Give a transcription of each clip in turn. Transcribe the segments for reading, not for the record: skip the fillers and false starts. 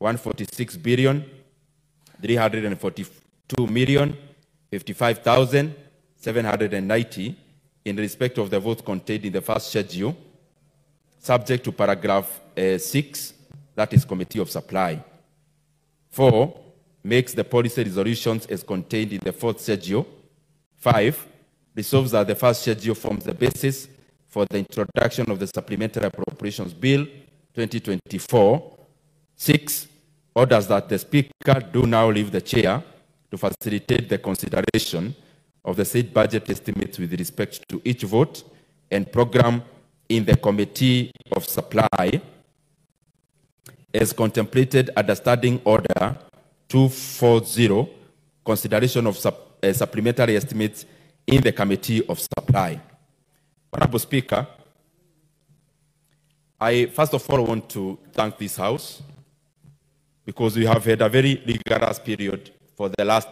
146,342,055,790 in respect of the votes contained in the first schedule, subject to paragraph 6, that is Committee of Supply. 4, makes the policy resolutions as contained in the fourth schedule. 5, resolves that the first schedule forms the basis for the introduction of the Supplementary Appropriations Bill 2024. 6, orders that the Speaker do now leave the chair to facilitate the consideration of the said budget estimates with respect to each vote and program in the Committee of Supply as contemplated under Standing Order 240, consideration of supplementary estimates in the Committee of Supply. Honorable Speaker, I first of all want to thank this House because we have had a very rigorous period for the last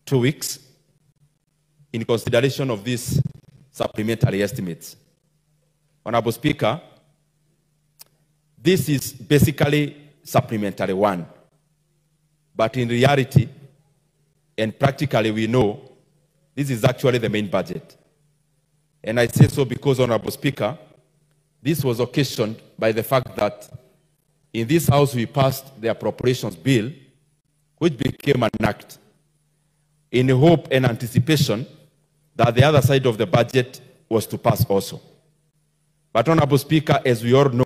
2 weeks in consideration of these supplementary estimates. Honorable Speaker, this is basically supplementary 1, but in reality and practically we know this is actually the main budget. And I say so because, Honorable Speaker, this was occasioned by the fact that in this House we passed the Appropriations Bill, which became an act in hope and anticipation that the other side of the budget was to pass also. But, Honorable Speaker, as we all know,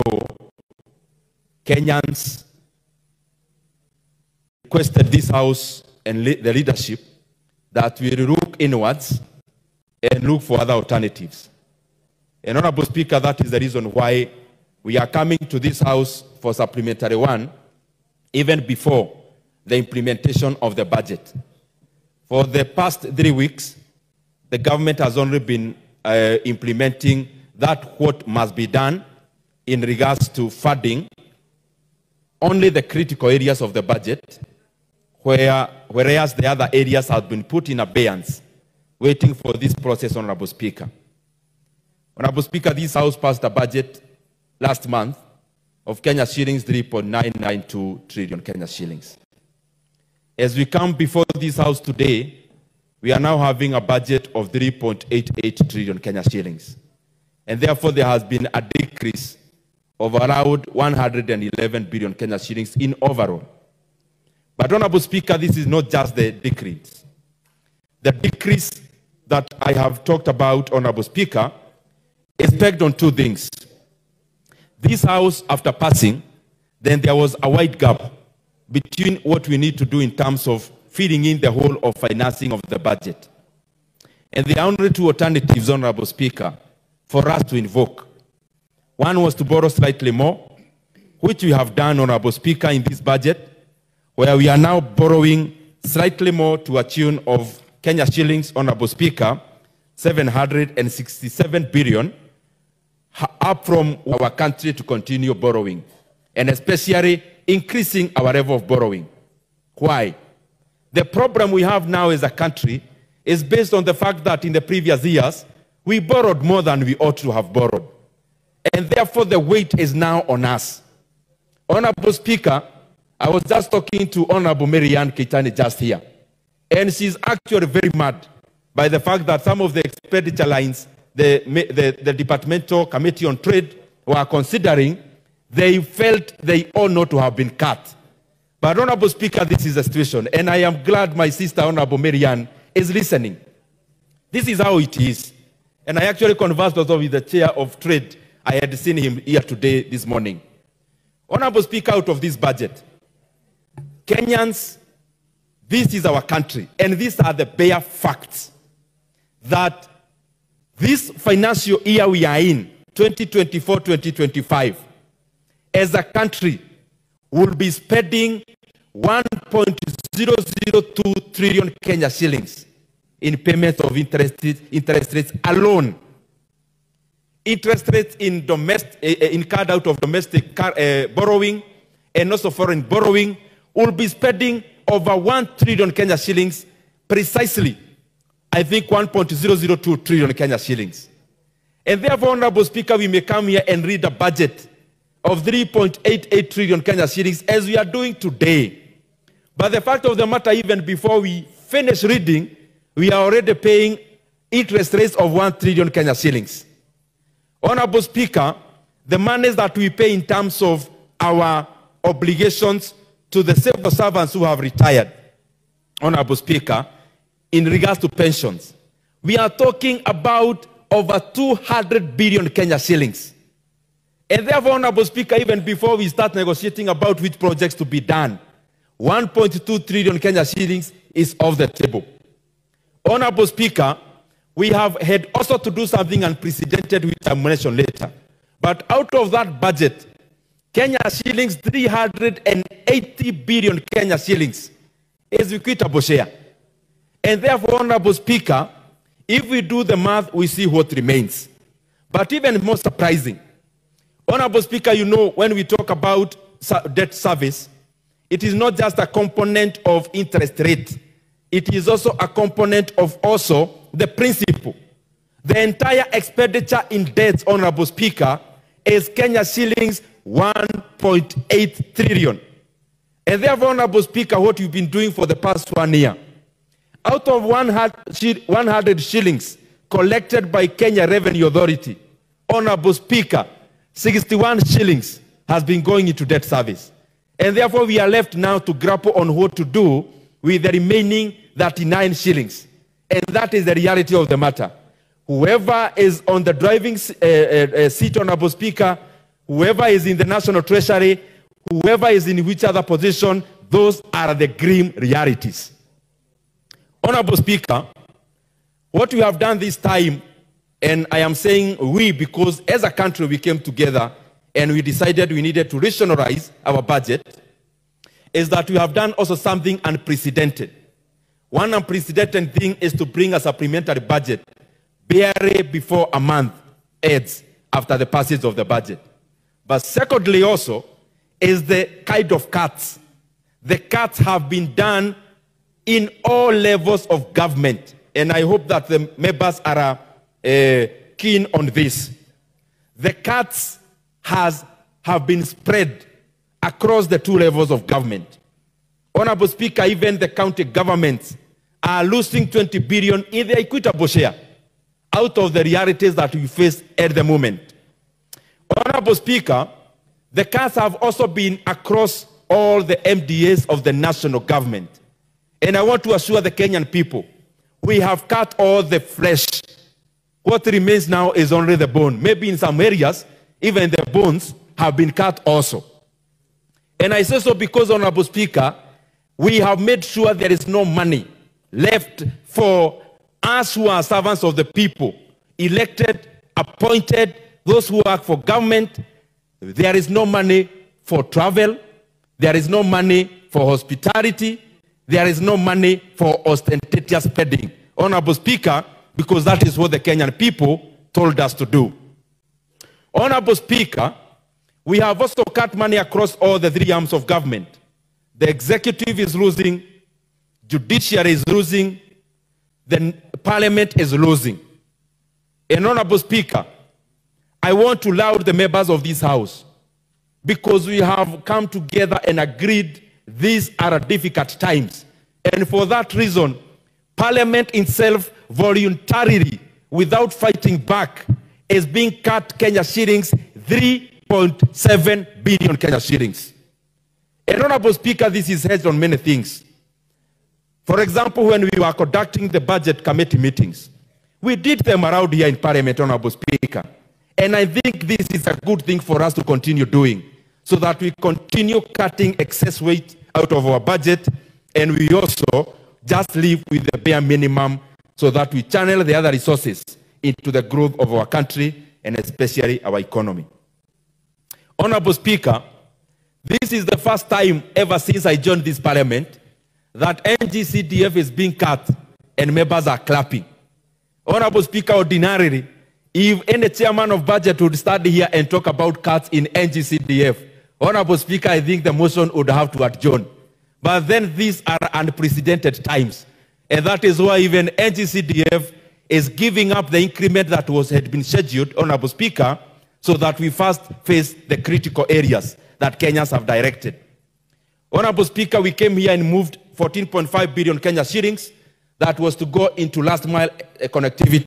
Kenyans requested this House and the leadership that we look inwards and look for other alternatives. And, Honorable Speaker, that is the reason why we are coming to this House for supplementary 1 even before the implementation of the budget. For the past 3 weeks, the government has only been implementing that what must be done in regards to funding only the critical areas of the budget, whereas the other areas have been put in abeyance, waiting for this process, Honorable Speaker. Honorable Speaker, this House passed a budget last month of Kenya shillings 3.992 trillion Kenya shillings. As we come before this House today, we are now having a budget of 3.88 trillion Kenya shillings. And therefore, there has been a decrease of around 111 billion Kenya shillings in overall. But, Honorable Speaker, this is not just the decrease. The decrease that I have talked about, Honorable Speaker, is pegged on 2 things. This House, after passing, then there was a wide gap between what we need to do in terms of filling in the whole of financing of the budget. And there are only 2 alternatives, Honorable Speaker, for us to invoke. One was to borrow slightly more, which we have done, Honorable Speaker, in this budget, where we are now borrowing slightly more to a tune of Kenya shillings, Honorable Speaker, 767 billion, up from our country to continue borrowing, and especially increasing our level of borrowing. Why? The problem we have now as a country is based on the fact that in the previous years, we borrowed more than we ought to have borrowed. And therefore, the weight is now on us. Honorable Speaker, I was just talking to Honorable Marianne Keitani just here. And she's actually very mad by the fact that some of the expenditure lines the Departmental Committee on Trade were considering, they felt they ought not to have been cut. But, Honorable Speaker, this is the situation. And I am glad my sister, Honorable Marianne, is listening. This is how it is. And I actually conversed also with the Chair of Trade. I had seen him here today, this morning. Honorable Speaker, out of this budget, Kenyans, this is our country. And these are the bare facts that this financial year we are in, 2024-2025, as a country, will be spending 1.002 trillion Kenya shillings in payments of interest rates alone. Interest rates in incurred out of domestic borrowing and also foreign borrowing will be spending over 1 trillion Kenya shillings precisely. I think 1.002 trillion Kenya shillings. And therefore, Honorable Speaker, we may come here and read a budget of 3.88 trillion Kenya shillings as we are doing today. But the fact of the matter, even before we finish reading, we are already paying interest rates of 1 trillion Kenya shillings. Honorable Speaker, the monies that we pay in terms of our obligations to the civil servants who have retired, Honorable Speaker, in regards to pensions, we are talking about over 200 billion Kenya shillings. And therefore, Honorable Speaker, even before we start negotiating about which projects to be done, 1.2 trillion Kenya shillings is off the table. Honorable Speaker, we have had also to do something unprecedented, which I will mention later. But out of that budget, Kenya shillings, 380 billion Kenya shillings is equitable share. And therefore, Honorable Speaker, if we do the math, we see what remains. But even more surprising, Honorable Speaker, you know, when we talk about debt service, it is not just a component of interest rate. It is also a component of also the principal. The entire expenditure in debts, Honorable Speaker, is Kenya shillings 1.8 trillion. And therefore, Honorable Speaker, what you've been doing for the past 1 year, out of 100 shillings collected by Kenya Revenue Authority, Honorable Speaker, 61 shillings has been going into debt service. And therefore, we are left now to grapple on what to do with the remaining 39 shillings. And that is the reality of the matter. Whoever is on the driving seat, Honorable Speaker, whoever is in the National Treasury, whoever is in which other position, those are the grim realities. Honorable Speaker, what we have done this time, and I am saying we because as a country we came together and we decided we needed to rationalize our budget, is that we have done also something unprecedented. One unprecedented thing is to bring a supplementary budget barely before a month ends after the passage of the budget. But secondly also is the kind of cuts. The cuts have been done in all levels of government. And I hope that the members are keen on this. The cuts have been spread across the 2 levels of government. Honorable Speaker, even the county governments are losing 20 billion in their equitable share out of the realities that we face at the moment. Honorable Speaker, the cuts have also been across all the MDAs of the national government. And I want to assure the Kenyan people, we have cut all the flesh. What remains now is only the bone. Maybe in some areas, even the bones have been cut also. And I say so because, Honorable Speaker, we have made sure there is no money left for us who are servants of the people, elected, appointed, those who work for government. There is no money for travel. There is no money for hospitality. There is no money for ostentatious spending. Honorable Speaker, because that is what the Kenyan people told us to do. Honorable Speaker, we have also cut money across all the 3 arms of government. The executive is losing, judiciary is losing, the parliament is losing. And Honorable Speaker, I want to laud the members of this house because we have come together and agreed these are difficult times. And for that reason, Parliament itself voluntarily, without fighting back, is being cut Kenya shillings 3.7 billion Kenya shillings. And Honorable Speaker, this is hedged on many things. For example, when we were conducting the budget committee meetings, we did them around here in Parliament, Honorable Speaker. And I think this is a good thing for us to continue doing, so that we continue cutting excess weight out of our budget, and we also just live with the bare minimum so that we channel the other resources into the growth of our country and especially our economy. Honorable Speaker, this is the first time ever since I joined this Parliament that NGCDF is being cut and members are clapping. Honorable Speaker, ordinarily, if any chairman of budget would stand here and talk about cuts in NGCDF, Honorable Speaker, I think the motion would have to adjourn. But then these are unprecedented times. And that is why even NGCDF is giving up the increment that had been scheduled, Honorable Speaker, so that we first face the critical areas that Kenyans have directed. Honorable Speaker, we came here and moved 14.5 billion Kenya shillings that was to go into last mile connectivity.